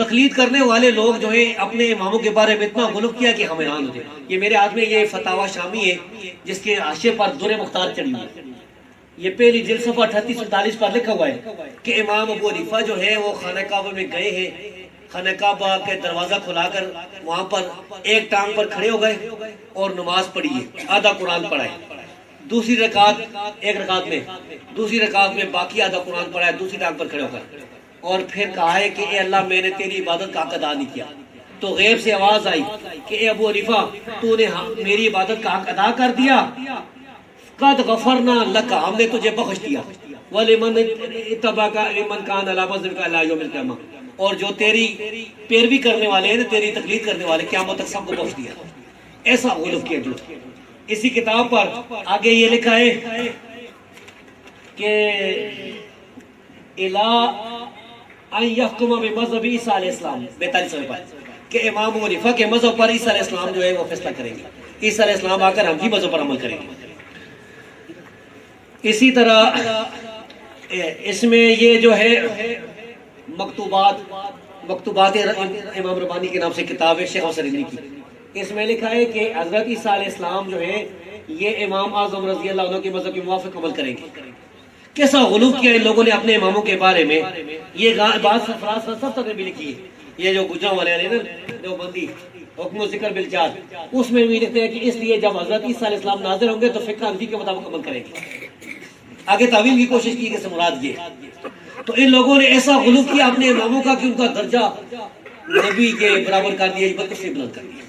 تقلید کرنے والے لوگ جو ہے اپنے اماموں کے بارے میں اتنا غلو کیا کہ ہم حیران ہوتے. یہ میرے ہاتھ میں یہ فتاوی شامی ہے جس کے حاشیے پر در مختار چڑھی ہوئی ہے. یہ پہلی جلد صفحہ 38-39 پر لکھا ہوا ہے کہ امام ابو حنیفہ جو ہے وہ خانہ کعبہ میں گئے ہیں. خانہ کعبہ کے دروازہ کھلا کر وہاں پر ایک ٹانگ پر کھڑے ہو گئے اور نماز پڑھی ہے. آدھا قرآن پڑھا ہے. دوسری رکعت ایک رکعت میں دوسری رکعت میں باقی آدھا قرآن پڑھا ہے دوسری ٹانگ پر کھڑے ہو کر. اور پھر کہا ہے کہ اے اللہ میں نے تیری عبادت کا حق ادا نہیں کیا. تو غیب سے آواز آئی کہ اے ابو حنیفہ تو نے میری عبادت کا حق ادا کر دیا. قد غفرنا لک ہم نے تجھے بخش دیا. وَلِمَنْ اتَّبَعَكَ مِمَّنْ كَانَ عَلَىٰ بَصِيرَةٍ إِلَىٰ يَوْمِ الْقِيَامَةِ اور جو تیری پیروی کرنے والے ہیں تیری تقلید کرنے والے قیامت تک سب کو بخش دیا. ایسا غلو کیا جھوٹ. اسی کتاب پر آگے یہ لکھا ہے کہ الا ان یحکم بمذہب عیسیٰ علیہ السلام 42 صفحہ کہ امام ابو حنیفہ کے مذہب پر عیسیٰ علیہ السلام جو ہے وہ فیصلہ کریں گے. عیسیٰ علیہ السلام آ کر ہم ہی مذہب پر عمل کریں گے. اسی طرح اس میں یہ جو ہے مکتوبات امام ربانی کے نام سے کتاب ہے شیخ حسن کی. اس میں لکھا ہے کہ حضرت عیسیٰ علیہ السلام جو ہے یہ امام اعظم رضی اللہ عنہ کے مذہب کے موافق عمل کریں گے. کیسا غلو کیا ان لوگوں نے اپنے اماموں کے بارے میں. یہ بات فراز فلسفہ نے بھی لکھی ہے. یہ جو گجرا والے ہیں نا دیوبندی حکم و ذکر بالجاد اس میں بھی لکھتے ہیں کہ اس لیے جب حضرت عیسیٰ علیہ السلام نازل ہوں گے تو فقہ حنفی کے مطابق عمل کریں گے. آگے تعویل کی کوشش کی کہ اس سے مراد یہ. تو ان لوگوں نے ایسا غلو کیا اپنے اماموں کا کہ ان کا درجہ نبی کے برابر کر دیا بلکہ اس سے بلند کر دیا.